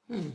Hmm.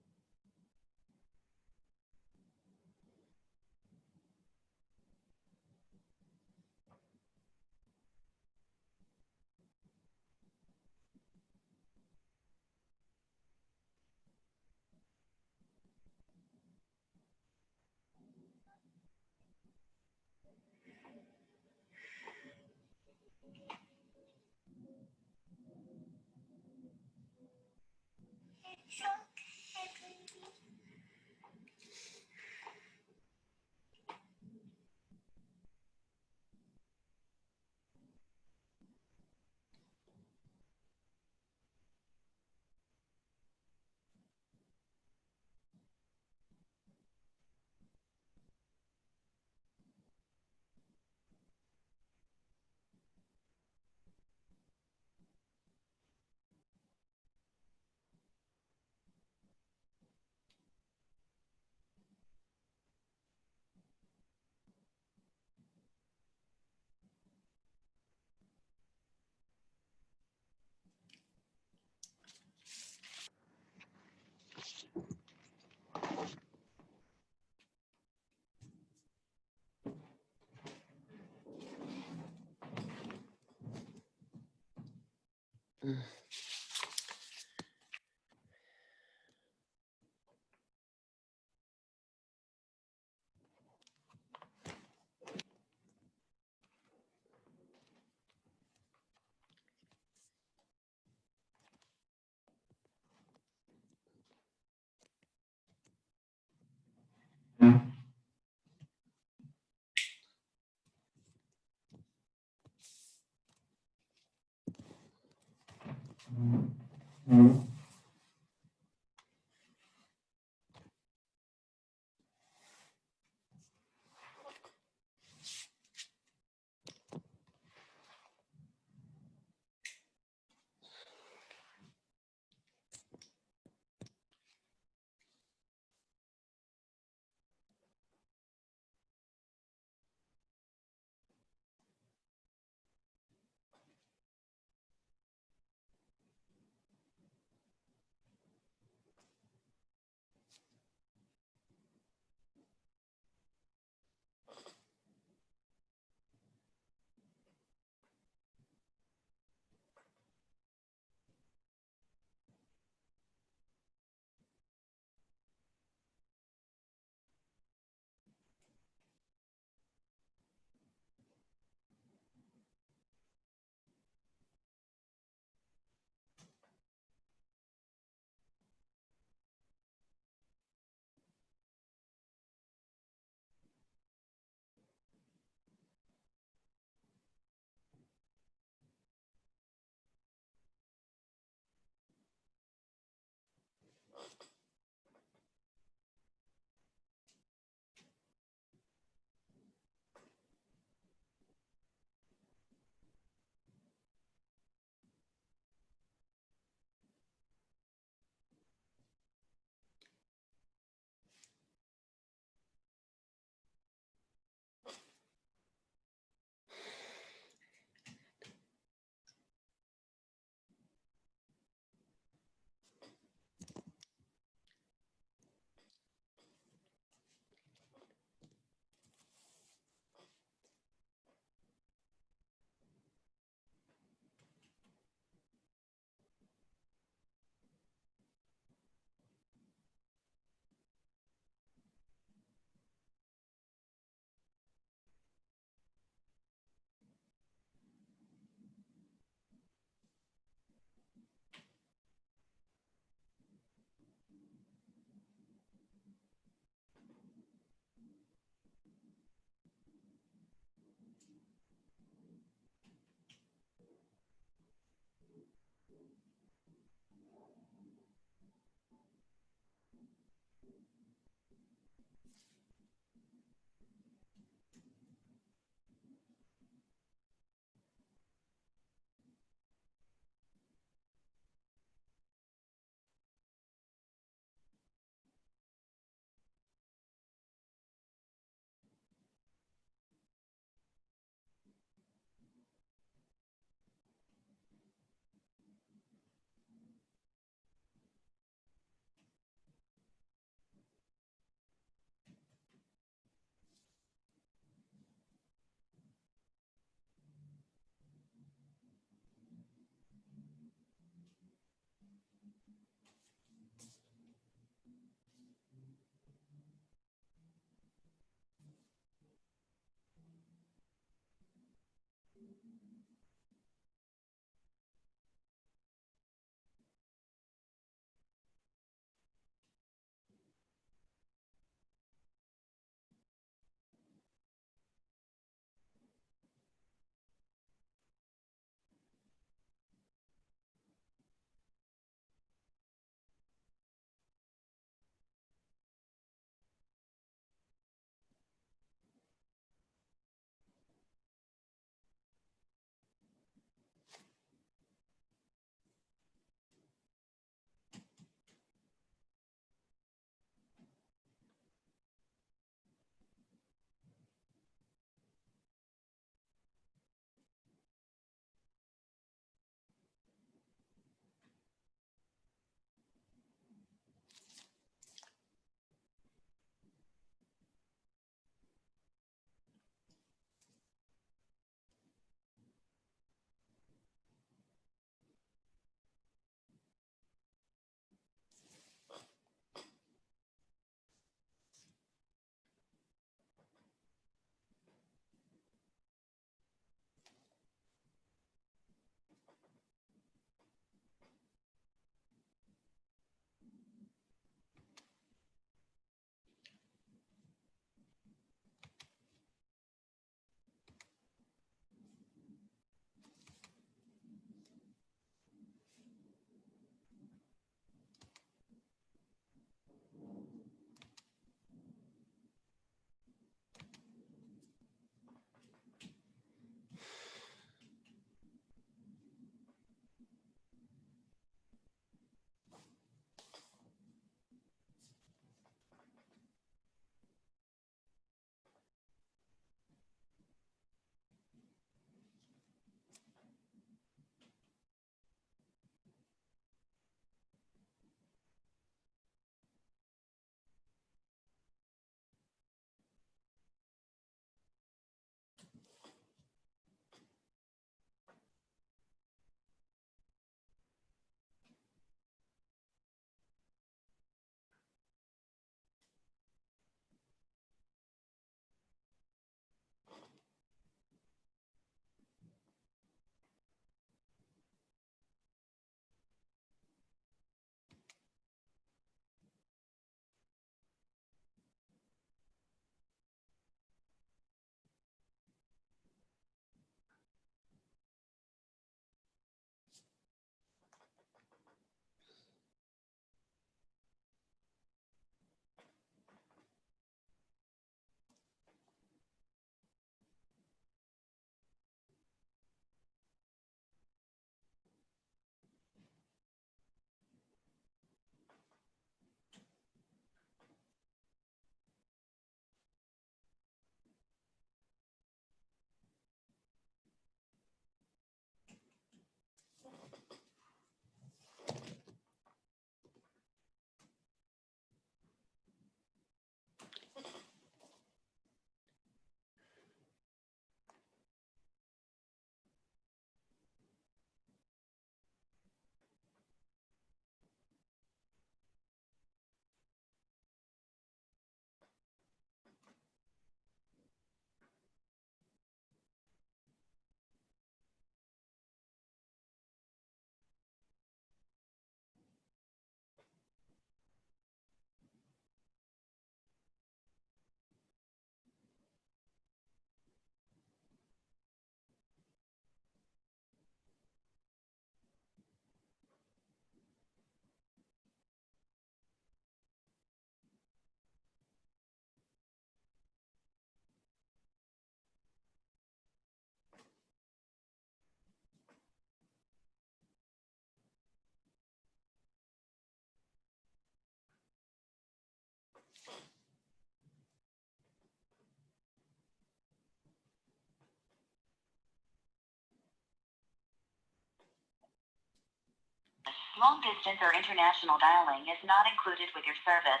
Long distance or international dialing is not included with your service.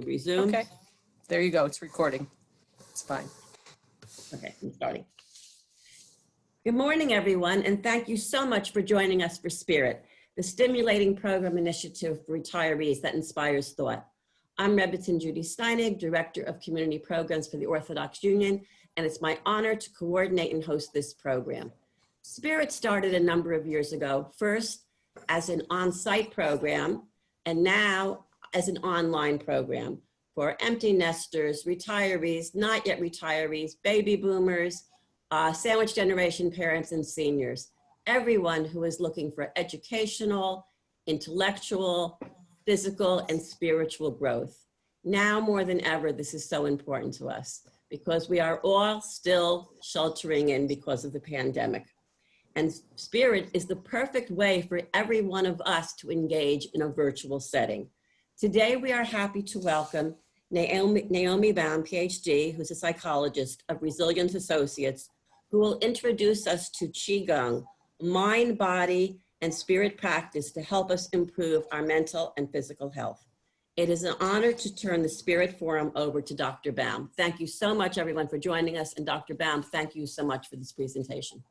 Resume. Okay, there you go. It's recording. It's fine. Okay, I'm starting. Good morning, everyone, and thank you so much for joining us for SPIRIT, the stimulating program initiative for retirees that inspires thought. I'm Rebbitzin Judy Steinig, Director of Community Programs for the Orthodox Union, and it's my honor to coordinate and host this program. SPIRIT started a number of years ago, first as an on-site program, and now as an online program for empty nesters, retirees, not yet retirees, baby boomers, sandwich generation parents, and seniors. Everyone who is looking for educational, intellectual, physical, and spiritual growth. Now more than ever, this is so important to us because we are all still sheltering in because of the pandemic. And SPIRIT is the perfect way for every one of us to engage in a virtual setting. Today, we are happy to welcome Naomi Baum, PhD, who's a psychologist of Resilience Associates, who will introduce us to qigong, mind, body, and spirit practice to help us improve our mental and physical health. It is an honor to turn the Spirit Forum over to Dr. Baum. Thank you so much, everyone, for joining us. And Dr. Baum, thank you so much for this presentation.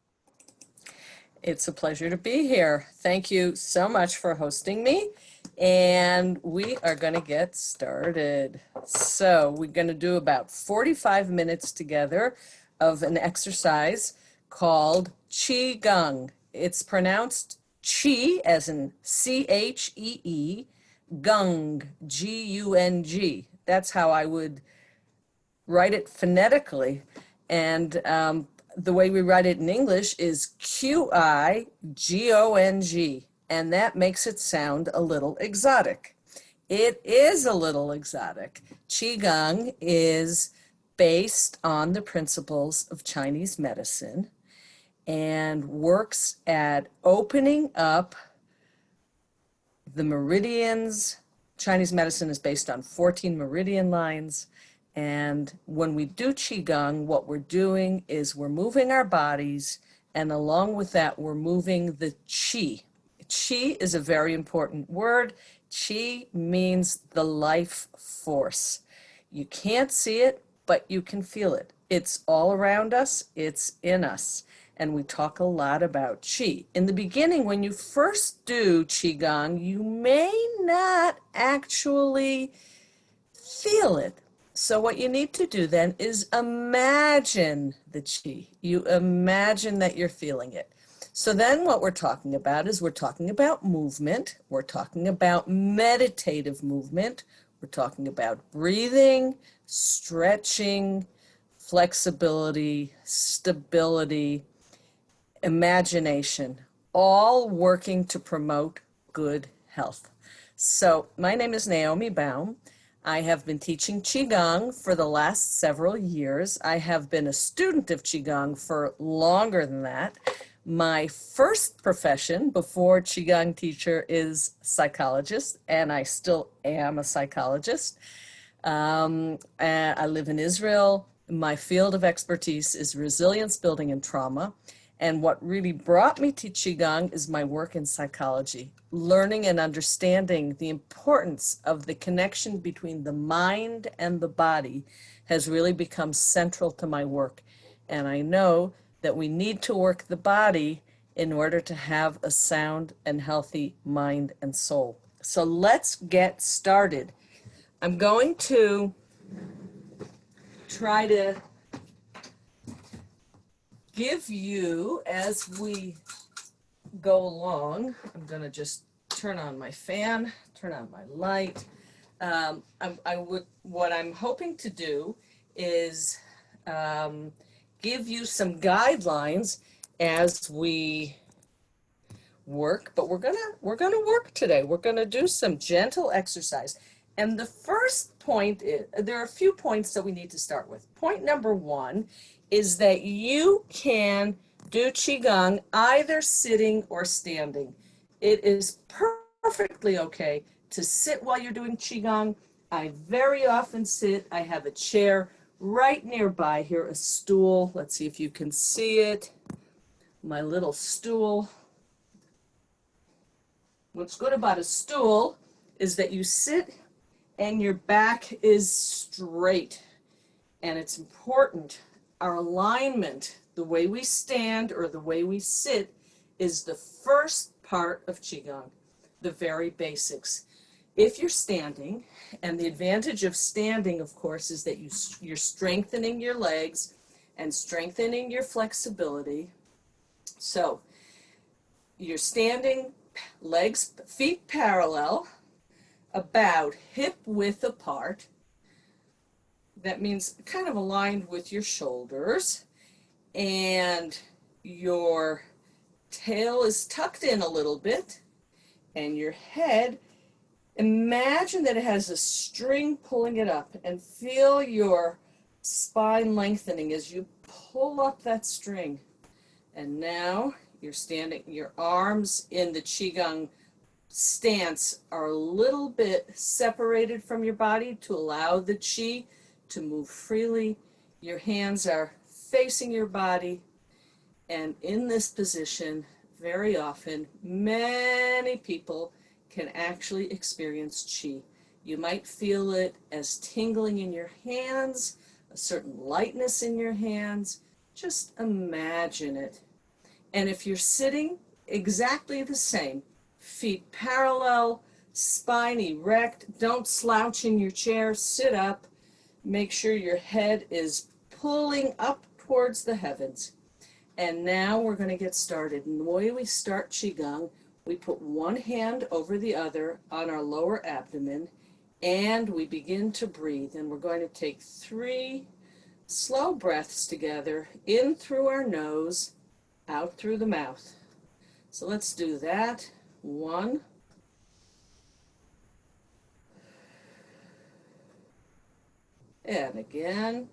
It's a pleasure to be here. Thank you so much for hosting me. And we are going to get started. So we're going to do about 45 minutes together of an exercise called qigong. It's pronounced chi as in C-H-E-E, Gong, G-U-N-G. That's how I would write it phonetically. And the way we write it in English is Q-I-G-O-N-G. And that makes it sound a little exotic. It is a little exotic. Qigong is based on the principles of Chinese medicine and works at opening up the meridians. Chinese medicine is based on 14 meridian lines. And when we do qigong, what we're doing is we're moving our bodies, and along with that, we're moving the qi. Qi is a very important word. Qi means the life force. You can't see it, but you can feel it. It's all around us. It's in us. And we talk a lot about qi. In the beginning, when you first do qigong, you may not actually feel it. So what you need to do then is imagine the qi. You imagine that you're feeling it. So then what we're talking about is we're talking about movement. We're talking about meditative movement. We're talking about breathing, stretching, flexibility, stability, imagination, all working to promote good health. So my name is Naomi Baum. I have been teaching qigong for the last several years. I have been a student of qigong for longer than that. My first profession before qigong teacher is psychologist, and I still am a psychologist. And I live in Israel. My field of expertise is resilience building and trauma. And what really brought me to qigong is my work in psychology, learning and understanding the importance of the connection between the mind and the body has really become central to my work. And I know that we need to work the body in order to have a sound and healthy mind and soul. So let's get started. I'm going to try to give you, as we go along, I'm going to just turn on my fan, turn on my light. What I'm hoping to do is give you some guidelines as we work, but we're gonna work today. We're gonna do some gentle exercise. And the first point is, there are a few points that we need to start with. Point number one is that you can do qigong either sitting or standing. It is perfectly okay to sit while you're doing qigong. I very often sit. I have a chair right nearby here, a stool. Let's see if you can see it. My little stool. What's good about a stool is that you sit and your back is straight. And it's important. Our alignment, the way we stand or the way we sit, is the first part of qigong, the very basics. If you're standing, and the advantage of standing, of course, is that you're strengthening your legs and strengthening your flexibility. So you're standing, legs, feet parallel, about hip width apart. That means kind of aligned with your shoulders, and your tail is tucked in a little bit, and your head, imagine that it has a string pulling it up, and feel your spine lengthening as you pull up that string. And now you're standing, your arms in the qigong stance are a little bit separated from your body to allow the qi to move freely. Your hands are facing your body, and in this position, very often, many people can actually experience qi. You might feel it as tingling in your hands, a certain lightness in your hands. Just imagine it. And if you're sitting, exactly the same. Feet parallel, spine erect. Don't slouch in your chair. Sit up. Make sure your head is pulling up towards the heavens. And now we're going to get started. And the way we start qigong, we put one hand over the other on our lower abdomen, and we begin to breathe. And we're going to take 3 slow breaths together, in through our nose, out through the mouth. So let's do that. 1. And again.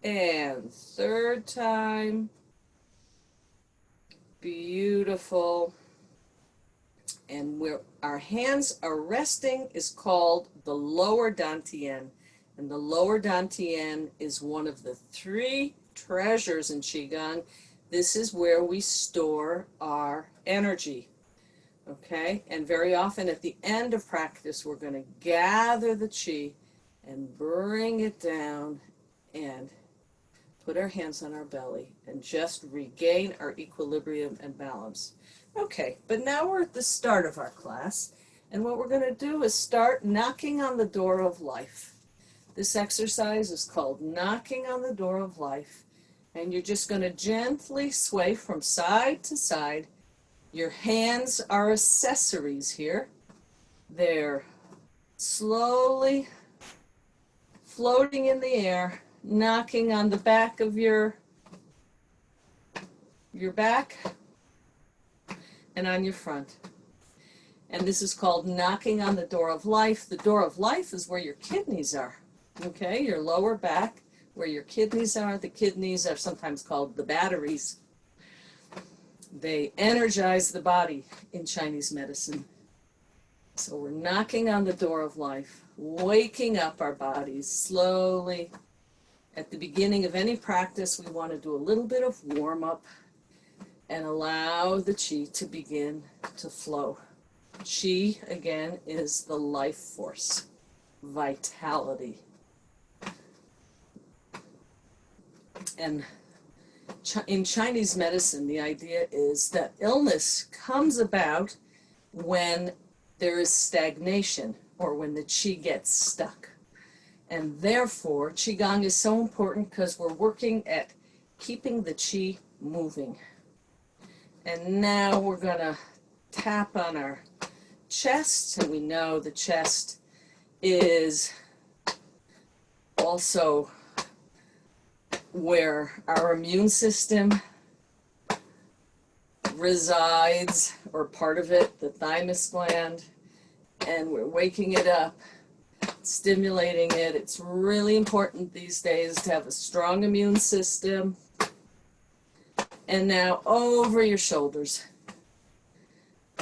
And 3rd time. Beautiful. And where our hands are resting is called the lower dantian. And the lower dantian is one of the 3 treasures in qigong. This is where we store our energy. Okay? And very often at the end of practice, we're going to gather the qi and bring it down and put our hands on our belly and just regain our equilibrium and balance. Okay, but now we're at the start of our class, and what we're going to do is start knocking on the door of life. This exercise is called knocking on the door of life, and you're just going to gently sway from side to side. Your hands are accessories here. They're slowly floating in the air, knocking on the back of your back and on your front. And this is called knocking on the door of life. The door of life is where your kidneys are. Okay, your lower back, where your kidneys are. The kidneys are sometimes called the batteries. They energize the body in Chinese medicine. So we're knocking on the door of life, waking up our bodies slowly. At the beginning of any practice, we want to do a little bit of warm-up and allow the qi to begin to flow. Qi, again, is the life force, vitality. And in Chinese medicine, the idea is that illness comes about when there is stagnation or when the qi gets stuck. And therefore, qigong is so important because we're working at keeping the qi moving. And now we're going to tap on our chest, and we know the chest is also where our immune system resides, or part of it, the thymus gland, and we're waking it up, stimulating it. It's really important these days to have a strong immune system. And now over your shoulders,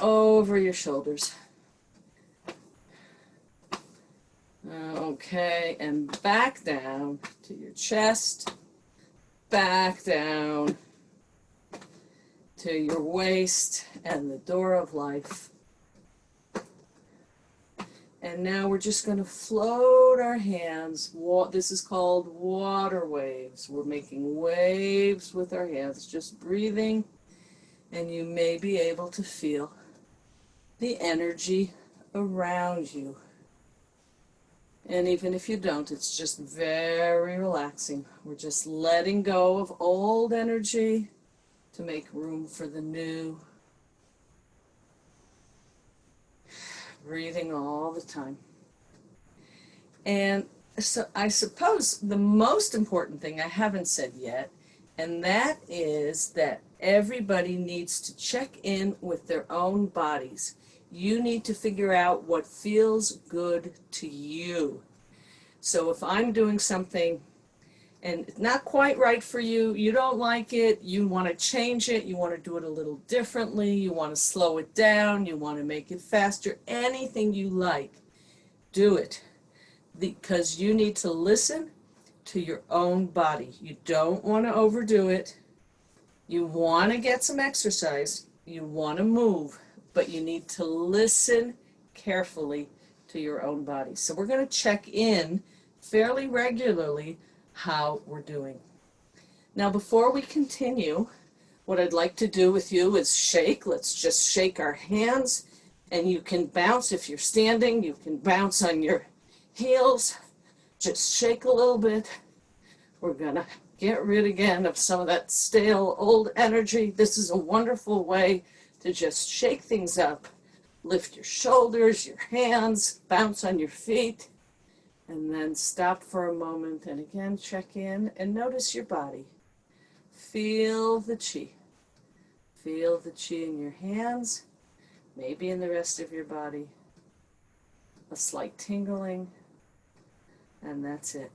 over your shoulders. Okay, and back down to your chest, back down to your waist and the door of life. And now we're just going to float our hands. This is called water waves. We're making waves with our hands, just breathing. And you may be able to feel the energy around you. And even if you don't, it's just very relaxing. We're just letting go of old energy to make room for the new. Breathing all the time. And so I suppose the most important thing I haven't said yet, and that is that everybody needs to check in with their own bodies. You need to figure out what feels good to you. So if I'm doing something and it's not quite right for you, you don't like it, you want to change it, you want to do it a little differently, you want to slow it down, you want to make it faster, anything you like, do it. Because you need to listen to your own body. You don't want to overdo it. You want to get some exercise, you want to move, but you need to listen carefully to your own body. So we're going to check in fairly regularly. how we're doing. Now, before we continue, what I'd like to do with you is shake. Let's just shake our hands, and you can bounce. If you're standing, you can bounce on your heels. Just shake a little bit. We're gonna get rid again of some of that stale old energy. This is a wonderful way to just shake things up. Lift your shoulders, your hands, bounce on your feet, and then stop for a moment and again check in and notice your body. Feel the chi. Feel the chi in your hands, maybe in the rest of your body. A slight tingling, and that's it.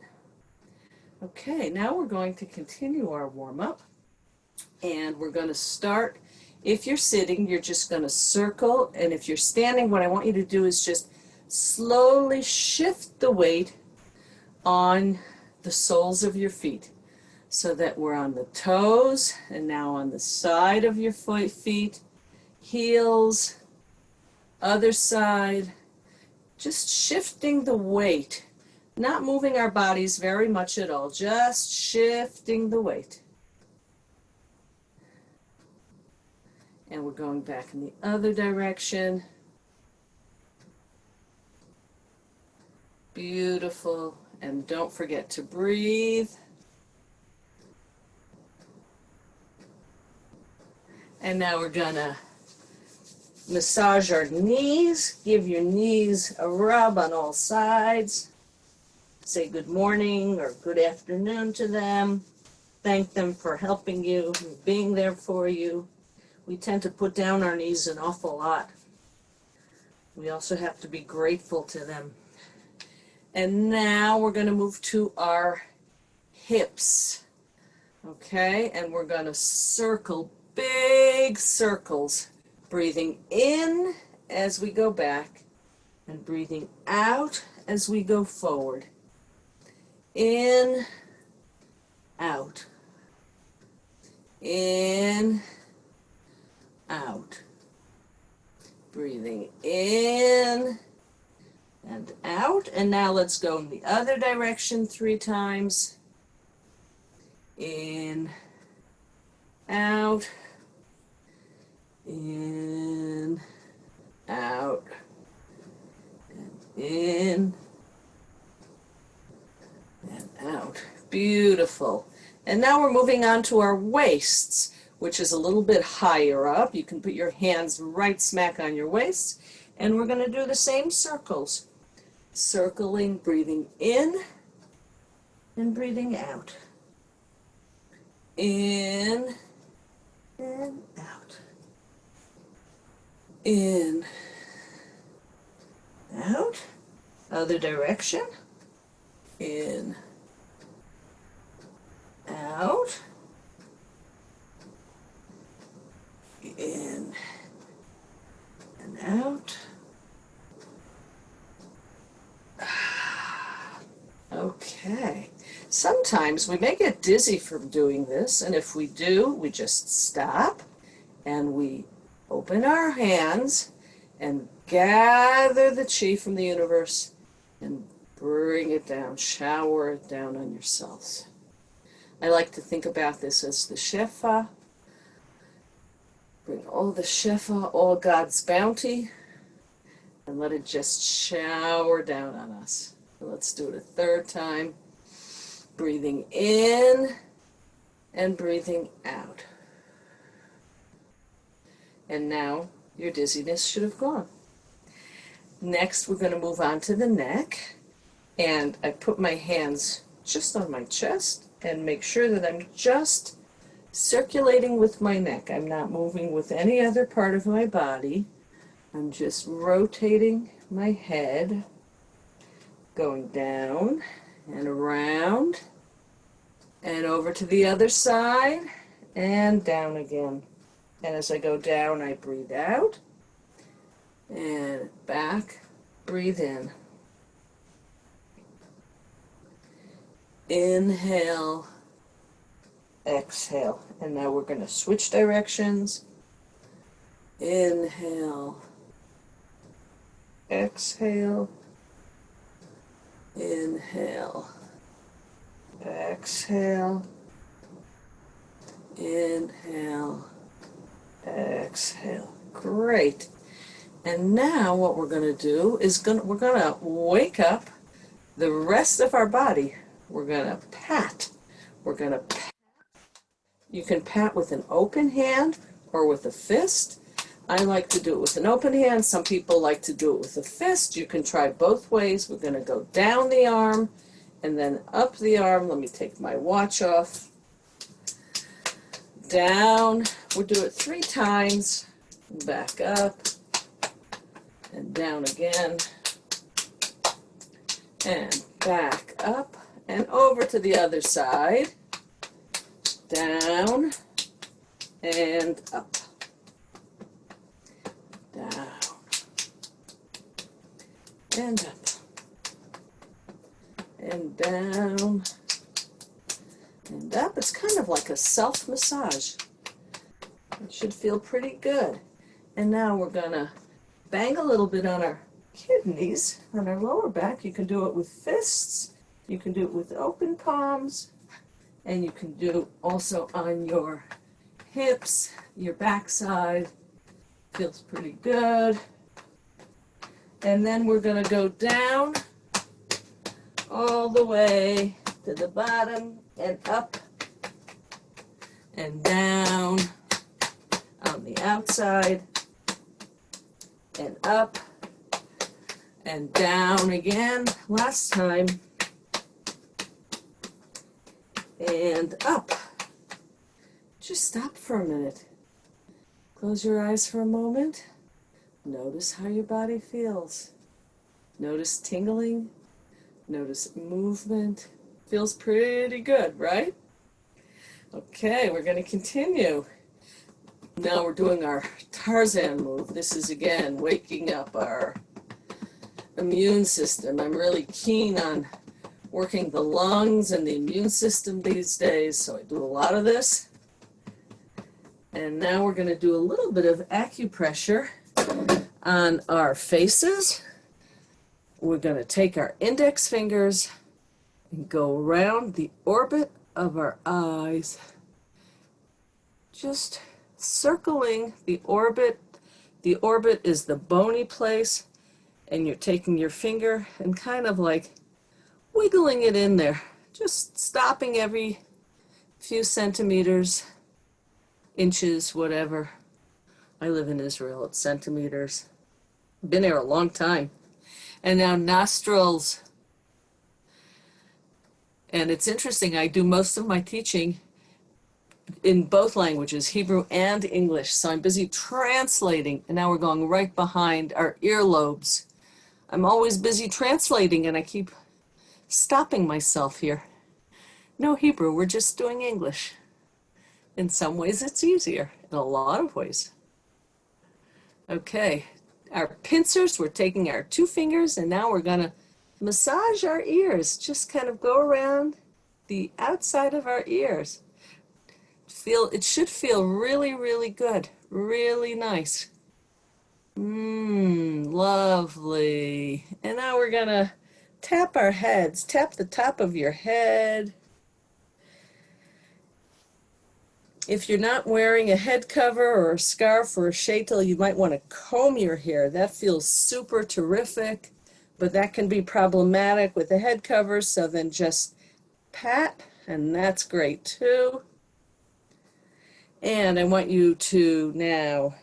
Okay, now we're going to continue our warm-up, and we're going to start. If you're sitting, you're just going to circle, and if you're standing, what I want you to do is just slowly shift the weight on the soles of your feet so that we're on the toes, and now on the side of your feet, heels, other side, just shifting the weight. Not moving our bodies very much at all, just shifting the weight. And we're going back in the other direction. Beautiful. And don't forget to breathe. And now we're gonna massage our knees. Give your knees a rub on all sides. Say good morning or good afternoon to them. Thank them for helping you and being there for you. We tend to put down our knees an awful lot. We also have to be grateful to them. And now we're going to move to our hips. Okay, and we're going to circle big circles, breathing in as we go back and breathing out as we go forward. In, out, in, out. Breathing in and out. And now let's go in the other direction 3 times. In, out, in, out, and in, and out. Beautiful. And now we're moving on to our waists, which is a little bit higher up. You can put your hands right smack on your waist. And we're going to do the same circles. Circling, breathing in and breathing out. In and out. In, out. Other direction. In, out, in, and out. Okay. Sometimes we may get dizzy from doing this, and if we do, we just stop and we open our hands and gather the chi from the universe and bring it down, shower it down on yourselves. I like to think about this as the Shefa. Bring all the Shefa, all God's bounty, and let it just shower down on us. So let's do it a 3rd time. Breathing in and breathing out. And now your dizziness should have gone. Next, we're going to move on to the neck. And I put my hands just on my chest and make sure that I'm just circulating with my neck. I'm not moving with any other part of my body. I'm just rotating my head, going down and around and over to the other side and down again. And as I go down, I breathe out and back, breathe in. Inhale, exhale. And now we're going to switch directions. Inhale, exhale, inhale, exhale, inhale, exhale. Great. And now what we're going to do is we're going to wake up the rest of our body. We're going to pat. We're going to pat. You can pat with an open hand or with a fist. I like to do it with an open hand. Some people like to do it with a fist. You can try both ways. We're going to go down the arm and then up the arm. Let me take my watch off. Down. We'll do it 3 times. Back up. And down again. And back up. And over to the other side. Down. And up. Down. And up. And down. And up. It's kind of like a self-massage. It should feel pretty good. And now we're going to bang a little bit on our kidneys, on our lower back. You can do it with fists. You can do it with open palms. And you can do also on your hips, your backside. Feels pretty good. And then we're going to go down all the way to the bottom and up and down on the outside and up and down again. Last time. And up. Just stop for a minute. Close your eyes for a moment. Notice how your body feels. Notice tingling. Notice movement. Feels pretty good, right? Okay, we're going to continue. Now we're doing our Tarzan move. This is again waking up our immune system. I'm really keen on working the lungs and the immune system these days, so I do a lot of this. And now we're going to do a little bit of acupressure on our faces. We're going to take our index fingers and go around the orbit of our eyes, just circling the orbit. The orbit is the bony place, and you're taking your finger and kind of like wiggling it in there, just stopping every few centimeters, inches, whatever. I live in Israel, it's centimeters. Been there a long time. And now nostrils. And it's interesting, I do most of my teaching in both languages, Hebrew and English. So I'm busy translating, and now we're going right behind our earlobes. I'm always busy translating, and I keep stopping myself here. No Hebrew, we're just doing English. In some ways it's easier, in a lot of ways. Okay, our pincers, we're taking our 2 fingers, and now we're gonna massage our ears. Just kind of go around the outside of our ears. It should feel really, really good, really nice. Lovely. And now we're gonna tap our heads, tap the top of your head. If you're not wearing a head cover or a scarf or a sheitel, you might want to comb your hair. That feels super terrific, but that can be problematic with a head cover, so then just pat, and that's great too. And I want you to now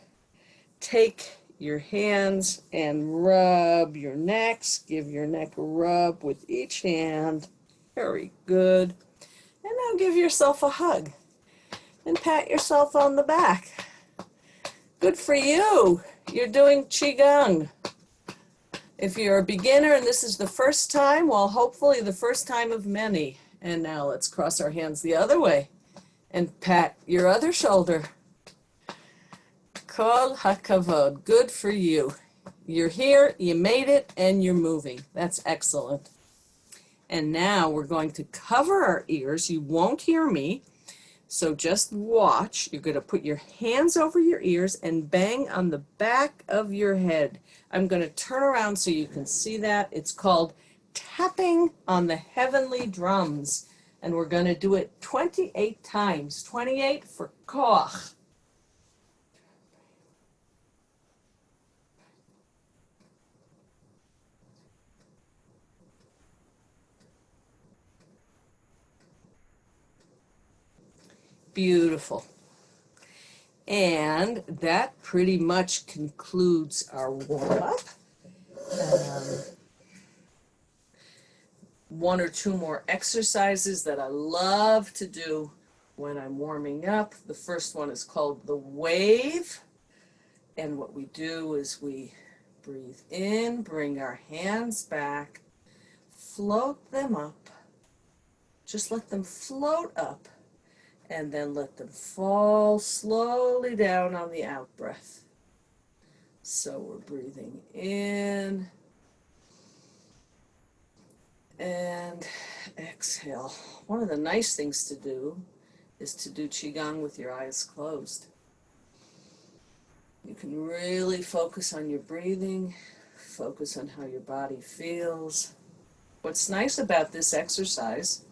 take your hands and rub your necks. Give your neck a rub with each hand. Very good. And now give yourself a hug and pat yourself on the back. Good for you. You're doing qigong. If you're a beginner and this is the first time, well, hopefully the first time of many. And now let's cross our hands the other way and pat your other shoulder. Kol hakavod. Good for you. You're here, you made it, and you're moving. That's excellent. And now we're going to cover our ears. You won't hear me, so just watch. You're going to put your hands over your ears and bang on the back of your head. I'm going to turn around so you can see that. It's called tapping on the heavenly drums. And we're going to do it 28 times. 28 for koach. Beautiful. And that pretty much concludes our warm-up. One or two more exercises that I love to do when I'm warming up. The first one is called the wave. And what we do is we breathe in, bring our hands back, float them up. Just let them float up, and then let them fall slowly down on the out breath. So we're breathing in and exhale. One of the nice things to do is to do qigong with your eyes closed. You can really focus on your breathing, focus on how your body feels. What's nice about this exercise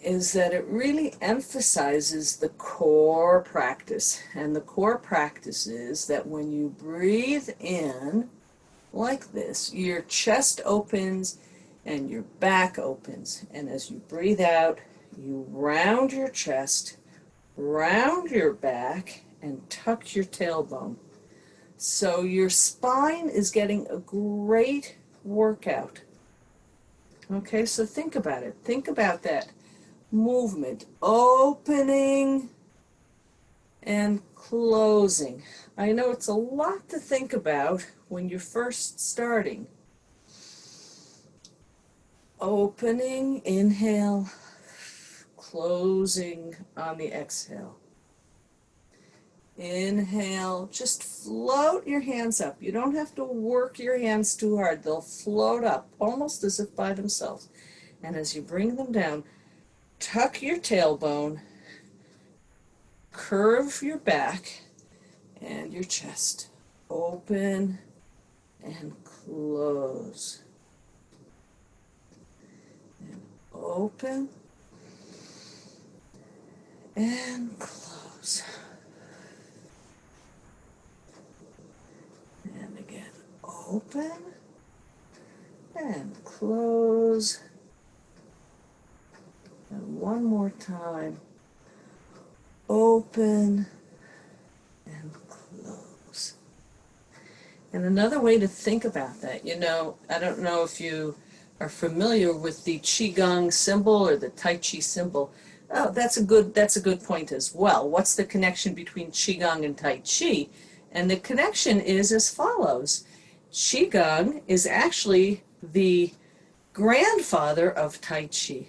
is that it really emphasizes the core practice. And the core practice is that when you breathe in like this, your chest opens and your back opens. And as you breathe out, you round your chest, round your back, and tuck your tailbone. So your spine is getting a great workout. Okay, so think about it. Think about that movement, opening and closing. I know it's a lot to think about when you're first starting. Opening, inhale, closing on the exhale. Inhale, just float your hands up. You don't have to work your hands too hard. They'll float up almost as if by themselves. And as you bring them down, tuck your tailbone, curve your back and your chest. Open and close. And open and close. And again, open and close. And one more time, open and close. And another way to think about that, I don't know if you are familiar with the qigong symbol or the tai chi symbol. Oh, that's a good point as well. What's the connection between qigong and tai chi? And the connection is as follows. Qigong is actually the grandfather of tai chi.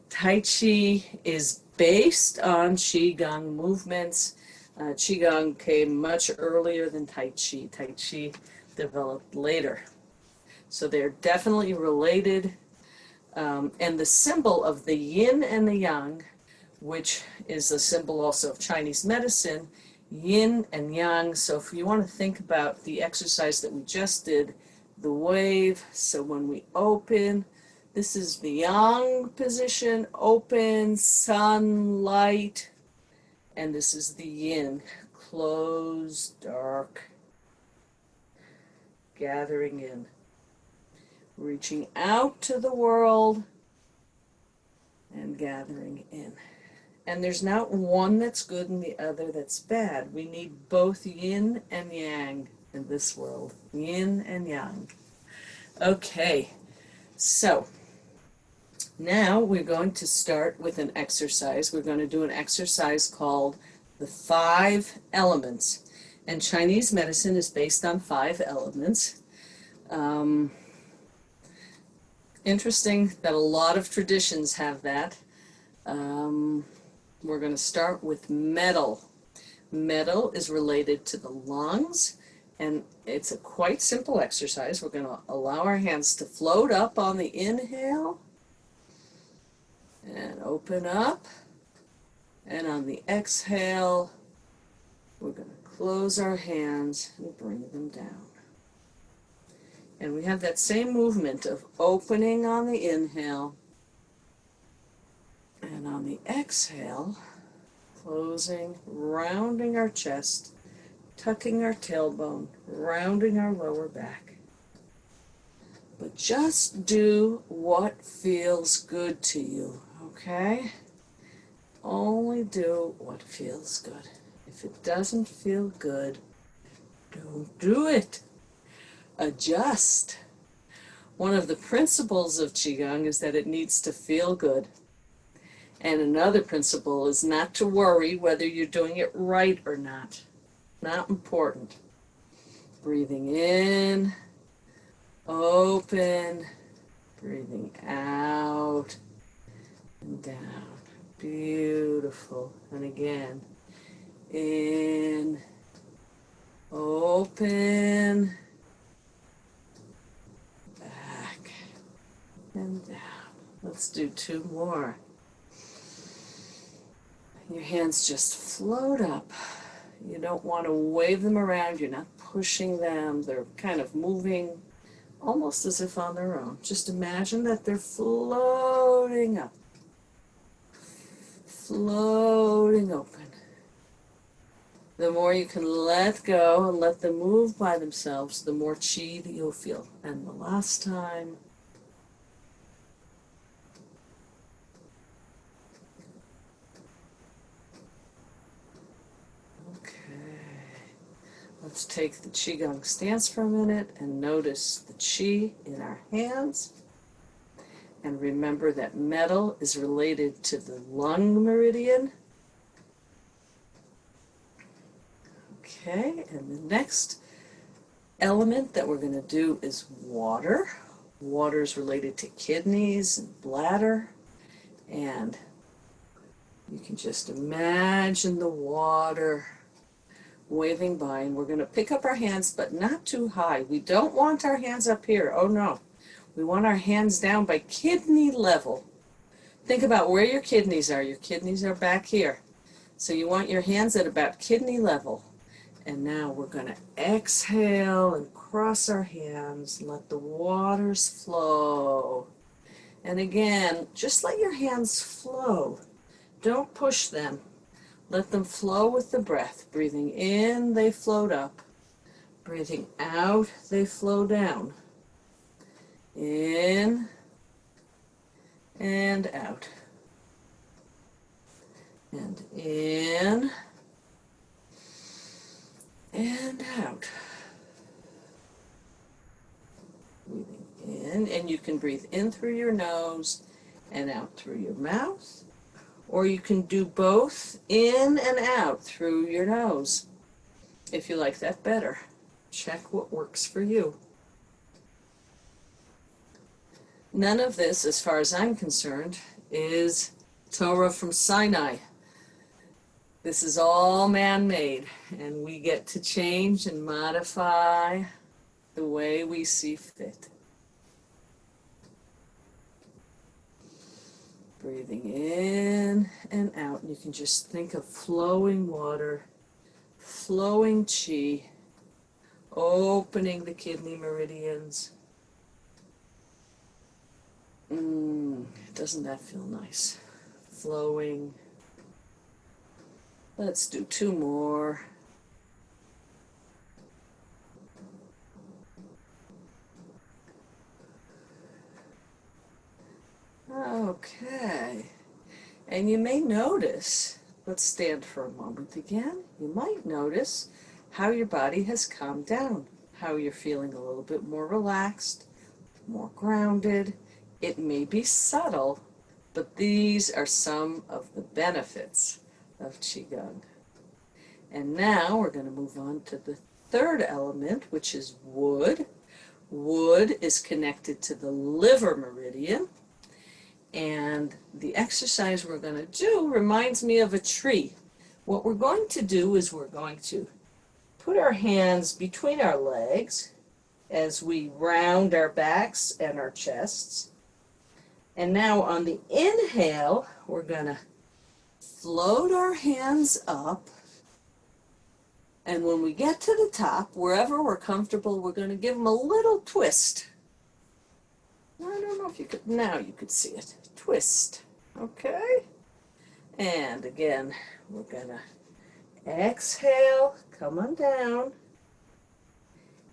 Tai Chi is based on Qigong movements. Qigong came much earlier than Tai Chi. Tai Chi developed later. So they're definitely related. And the symbol of the yin and the yang, which is a symbol also of Chinese medicine, yin and yang. So if you want to think about the exercise that we just did, the wave, so when we open, this is the yang position, open, sunlight, and this is the yin, close, dark, gathering in, reaching out to the world, and gathering in. And there's not one that's good and the other that's bad. We need both yin and yang in this world, yin and yang. Okay, so now we're going to start with an exercise. We're going to do an exercise called the 5 elements. And Chinese medicine is based on 5 elements. Interesting that a lot of traditions have that. We're going to start with metal. Metal is related to the lungs, and it's a quite simple exercise. We're going to allow our hands to float up on the inhale and open up, and on the exhale we're going to close our hands and bring them down. And we have that same movement of opening on the inhale And on the exhale, closing, rounding our chest, tucking our tailbone, rounding our lower back. But just do what feels good to you, okay? Only do what feels good. If it doesn't feel good, don't do it. Adjust. One of the principles of qigong is that it needs to feel good. And another principle is not to worry whether you're doing it right or not. Not important. Breathing in, open, breathing out and down. Beautiful. And again, in, open, back, and down. Let's do 2 more. Your hands just float up. You don't want to wave them around. You're not pushing them. They're kind of moving almost as if on their own. Just imagine that they're floating up, floating open. The more you can let go and let them move by themselves, the more chi that you'll feel. And the last time. Let's take the qigong stance for a minute and notice the qi in our hands. And remember that metal is related to the lung meridian. Okay, and the next element that we're going to do is water. Water is related to kidneys and bladder. And you can just imagine the water waving by, and we're going to pick up our hands, but not too high. We don't want our hands up here. Oh no. We want our hands down by kidney level. Think about where your kidneys are. Your kidneys are back here. So you want your hands at about kidney level. And now we're going to exhale and cross our hands. Let the waters flow. And again, just let your hands flow. Don't push them. Let them flow with the breath. Breathing in, they float up. Breathing out, they flow down. In and out. And in and out. Breathing in, and you can breathe in through your nose and out through your mouth. Or you can do both in and out through your nose, if you like that better. Check what works for you. None of this, as far as I'm concerned, is Torah from Sinai. This is all man-made, and we get to change and modify the way we see fit. Breathing in and out. You can just think of flowing water, flowing chi, opening the meridians. Doesn't that feel nice? Flowing. Let's do 2 more. Okay, and you may notice, let's stand for a moment again, you might notice how your body has calmed down, how you're feeling a little bit more relaxed, more grounded. It may be subtle, but these are some of the benefits of qigong. And now we're going to move on to the 3rd element, which is wood. Wood is connected to the liver meridian. And the exercise we're going to do reminds me of a tree. What we're going to do is we're going to put our hands between our legs as we round our backs and our chests. And now on the inhale, we're going to float our hands up. And when we get to the top, wherever we're comfortable, we're going to give them a little twist. I don't know if you could, now you could see it. Twist, okay? And again, we're gonna exhale, come on down.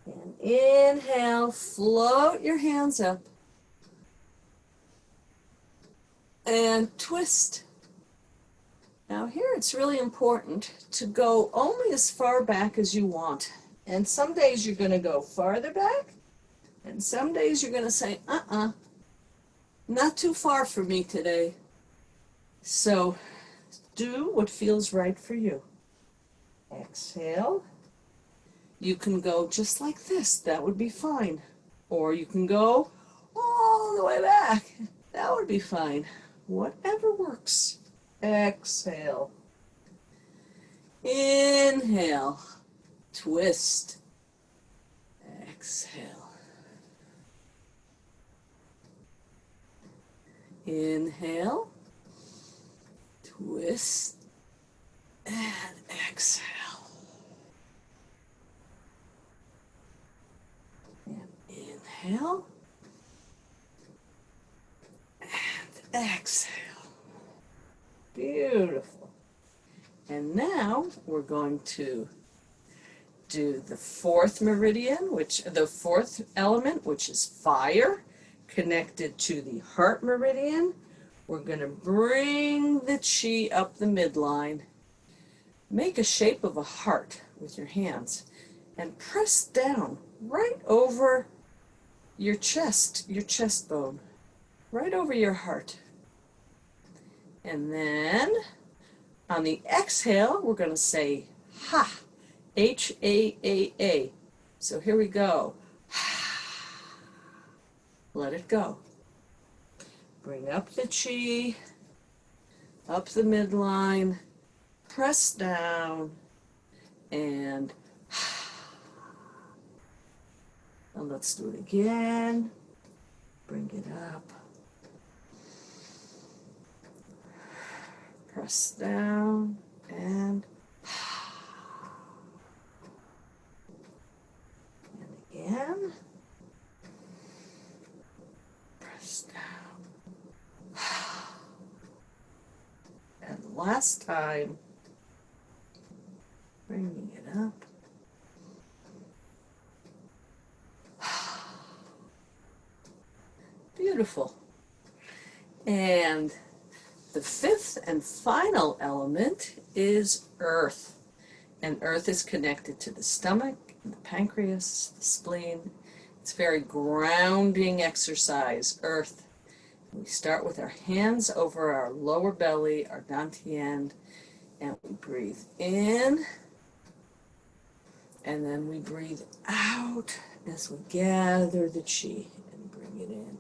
And inhale, float your hands up. And twist. Now here it's really important to go only as far back as you want. And some days you're gonna go farther back, and some days you're gonna say, not too far for me today. So do what feels right for you. Exhale. You can go just like this, that would be fine. Or you can go all the way back, that would be fine. Whatever works. Exhale. Inhale. Twist. Exhale. Inhale. Twist. And exhale. And inhale. And exhale. Beautiful. And now we're going to do the fourth meridian, the fourth element, which is fire, connected to the heart meridian. We're going to bring the chi up the midline. Make a shape of a heart with your hands and press down right over your chest bone, right over your heart. And then on the exhale, we're going to say ha, H-A-A-A. So here we go. Let it go. Bring up the chi, up the midline, press down, and let's do it again. Bring it up. Press down, and again. Press down. And last time, bringing it up. Beautiful. And the fifth and final element is earth. And earth is connected to the stomach, the pancreas, the spleen. It's a very grounding exercise, earth. We start with our hands over our lower belly, our dantian, and we breathe in, and then we breathe out as we gather the chi and bring it in.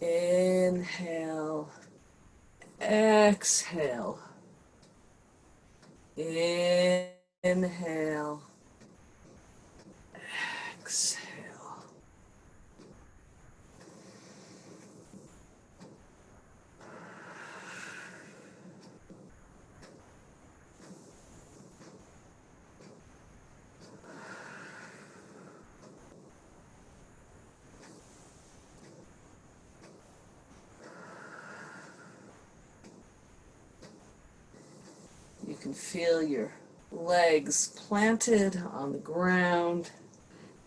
Inhale, exhale, inhale, exhale. You can feel your legs planted on the ground,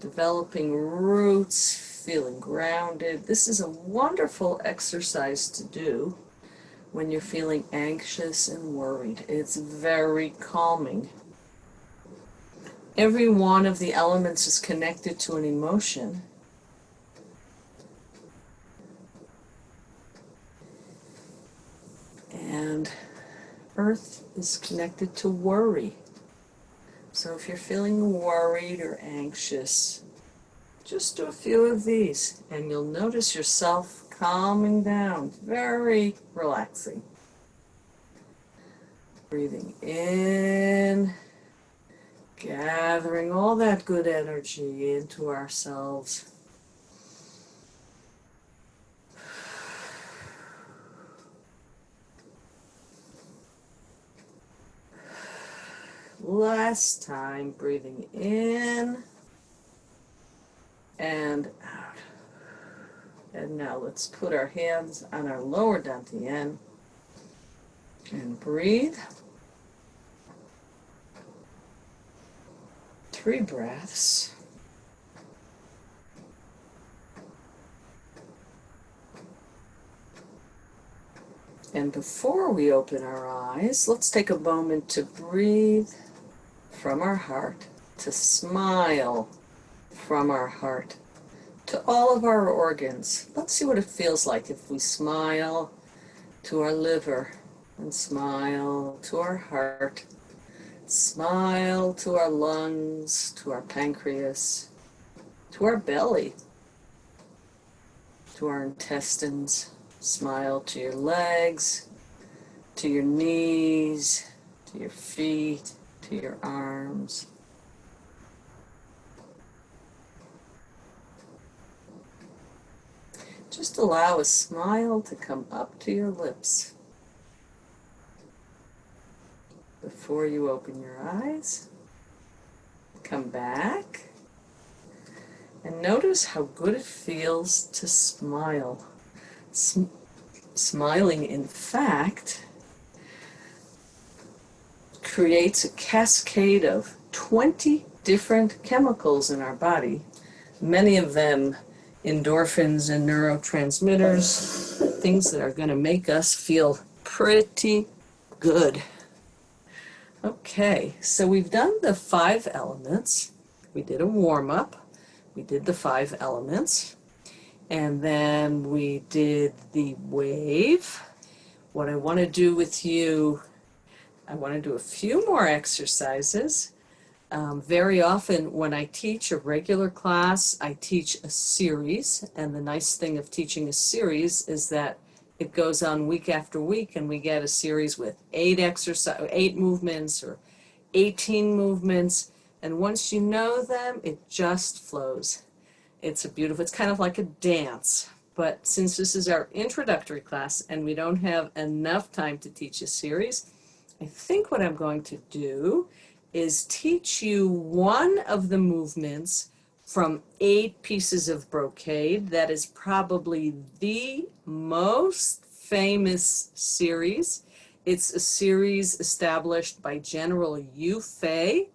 developing roots, feeling grounded. This is a wonderful exercise to do when you're feeling anxious and worried. It's very calming. Every one of the elements is connected to an emotion. And earth is connected to worry. So if you're feeling worried or anxious, just do a few of these and you'll notice yourself calming down. Very relaxing. Breathing in, gathering all that good energy into ourselves. Last time, breathing in and out. And now let's put our hands on our lower dantian And breathe. 3 breaths. And before we open our eyes, let's take a moment to breathe from our heart, to smile from our heart, to all of our organs. Let's see what it feels like if we smile to our liver and smile to our heart, smile to our lungs, to our pancreas, to our belly, to our intestines. Smile to your legs, to your knees, to your feet, to your arms. Just allow a smile to come up to your lips before you open your eyes. Come back and notice how good it feels to smile. Smiling, in fact, creates a cascade of 20 different chemicals in our body, many of them endorphins and neurotransmitters, things that are going to make us feel pretty good. Okay, so we've done the 5 elements. We did a warm-up. We did the 5 elements. And then we did the wave. What I want to do with you, I want to do a few more exercises. Very often when I teach a regular class, I teach a series. And the nice thing of teaching a series is that it goes on week after week, and we get a series with 8 movements or 18 movements. And once you know them, it just flows. It's kind of like a dance. But since this is our introductory class and we don't have enough time to teach a series, I think what I'm going to do is teach you one of the movements from 8 pieces of brocade. That is probably the most famous series. It's a series established by General Yu Fei.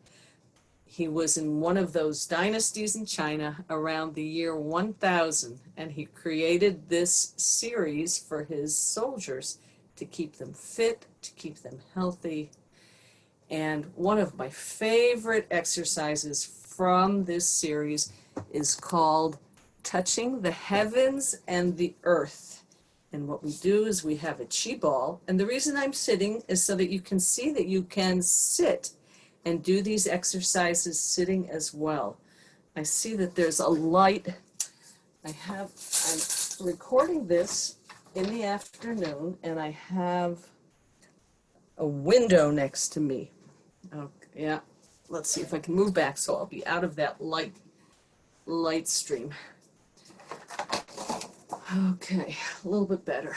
He was in one of those dynasties in China around the year 1000, and he created this series for his soldiers to keep them fit, to keep them healthy. And one of my favorite exercises from this series is called Touching the Heavens and the Earth. And what we do is we have a qi ball, and the reason I'm sitting is so that you can see that you can sit and do these exercises sitting as well. I see that there's a light. I'm recording this in the afternoon, and I have a window next to me. Okay, yeah, let's see if I can move back so I'll be out of that light stream. Okay, a little bit better.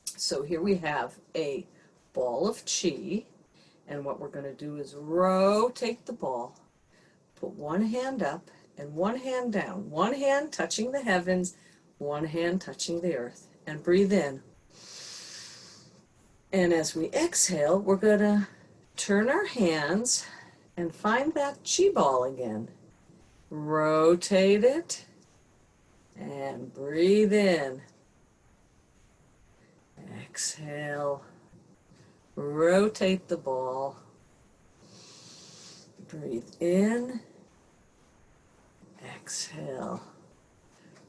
So here we have a ball of qi. And what we're going to do is rotate the ball, put one hand up and one hand down, one hand touching the heavens, one hand touching the earth, and breathe in. And as we exhale, we're going to turn our hands and find that qi ball again. Rotate it and breathe in. Exhale. Rotate the ball. Breathe in. Exhale.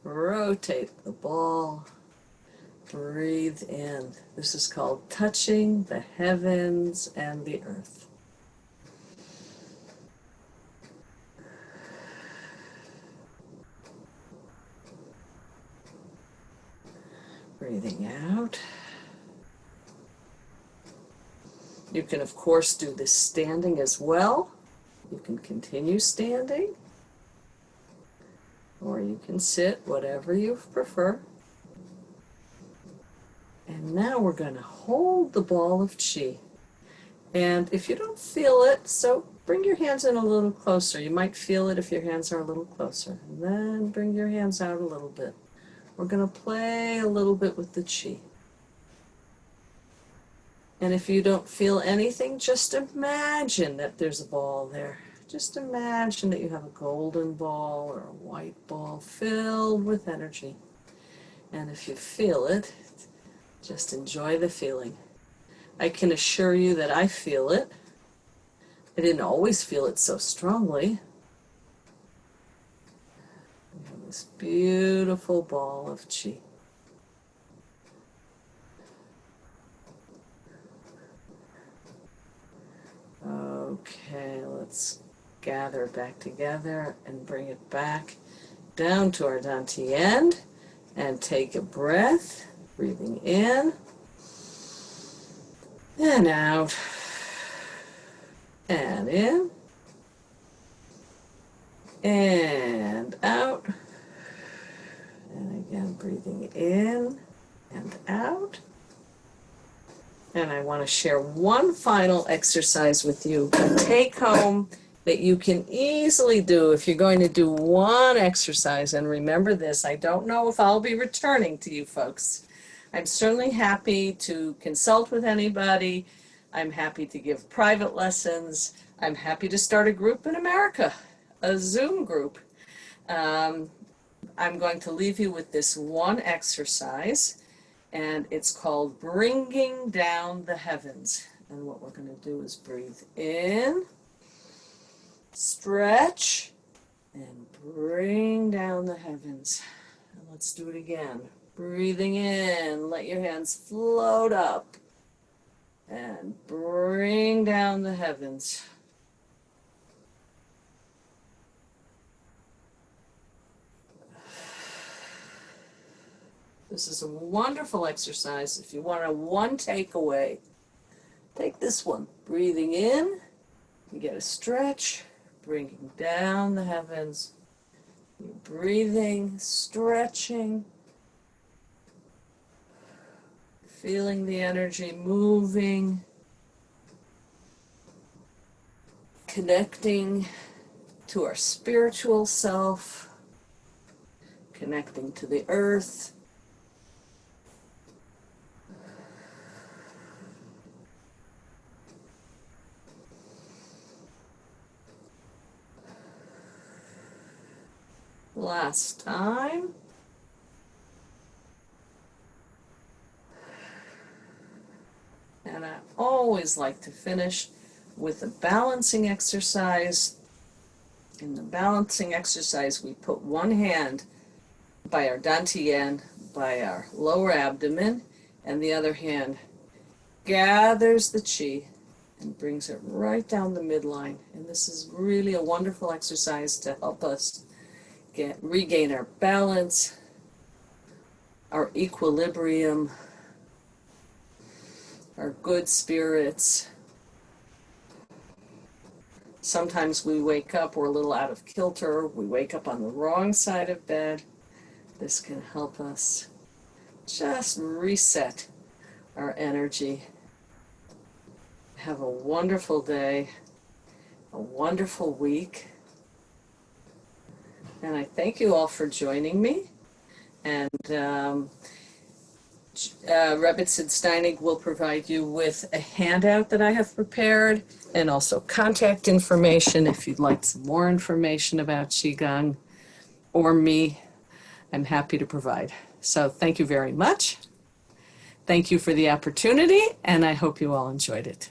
Rotate the ball. Breathe in. This is called touching the heavens and the earth. Breathing out. You can, of course, do this standing as well. You can continue standing, or you can sit, whatever you prefer. And now we're going to hold the ball of qi. And if you don't feel it, so bring your hands in a little closer. You might feel it if your hands are a little closer. And then bring your hands out a little bit. We're going to play a little bit with the qi. And if you don't feel anything, just imagine that there's a ball there. Just imagine that you have a golden ball or a white ball filled with energy. And if you feel it, just enjoy the feeling. I can assure you that I feel it. I didn't always feel it so strongly. We have this beautiful ball of chi. Okay, let's gather back together and bring it back down to our dantian and take a breath, breathing in and out and in and out, and again breathing in and out. And I want to share one final exercise with you, a take home that you can easily do if you're going to do one exercise. And remember this, I don't know if I'll be returning to you folks. I'm certainly happy to consult with anybody. I'm happy to give private lessons. I'm happy to start a group in America, a Zoom group. I'm going to leave you with this one exercise, and it's called Bringing Down the Heavens. And what we're going to do is breathe in, stretch, and bring down the heavens. And let's do it again. Breathing in, let your hands float up, and bring down the heavens. This is a wonderful exercise. If you want a one takeaway, take this one. Breathing in, you get a stretch, bringing down the heavens. You're breathing, stretching, feeling the energy moving, connecting to our spiritual self, connecting to the earth. Last time. And I always like to finish with a balancing exercise. In the balancing exercise, we put one hand by our dantian, by our lower abdomen, and the other hand gathers the chi and brings it right down the midline. And this is really a wonderful exercise to help us regain our balance, our equilibrium, our good spirits. Sometimes we wake up, we're a little out of kilter, we wake up on the wrong side of bed. This can help us just reset our energy. Have a wonderful day, a wonderful week. And I thank you all for joining me. And Rebbitzin Steinig will provide you with a handout that I have prepared, and also contact information if you'd like some more information about qigong or me. I'm happy to provide. So thank you very much. Thank you for the opportunity, and I hope you all enjoyed it.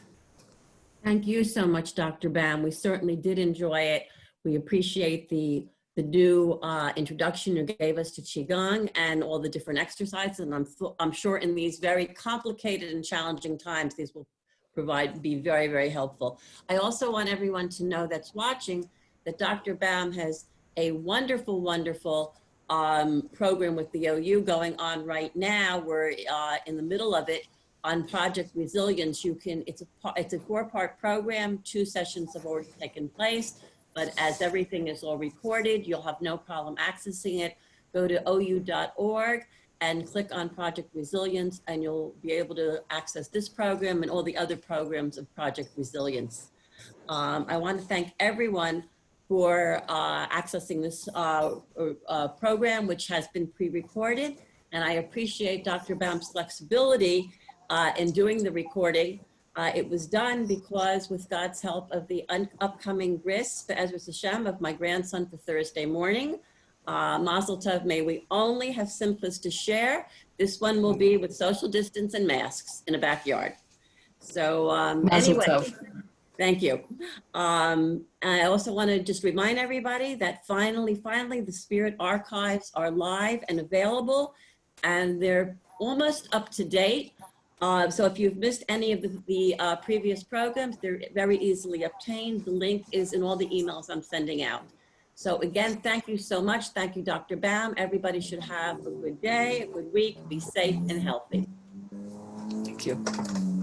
Thank you so much, Dr. Bam. We certainly did enjoy it. We appreciate the new introduction you gave us to qigong and all the different exercises. And I'm sure in these very complicated and challenging times, these will be very, very helpful. I also want everyone to know that's watching that Dr. Bam has a wonderful, wonderful program with the OU going on right now. We're in the middle of it on Project Resilience. It's a 4-part program. 2 sessions have already taken place, but as everything is all recorded, you'll have no problem accessing it. Go to ou.org and click on Project Resilience, and you'll be able to access this program and all the other programs of Project Resilience. I want to thank everyone for accessing this program, which has been pre-recorded. And I appreciate Dr. Bam's flexibility in doing the recording. It was done because, with God's help, of the upcoming bris, Be'ezras Hashem, of my grandson for Thursday morning. Mazel tov, may we only have simchas to share. This one will be with social distance and masks in a backyard. So Mazel anyway, tov. thank you. I also want to just remind everybody that finally, the SPRIT archives are live and available, and they're almost up to date. So if you've missed any of the previous programs, they're very easily obtained. The link is in all the emails I'm sending out. So again, thank you so much. Thank you, Dr. Baum. Everybody should have a good day, a good week, be safe and healthy. Thank you.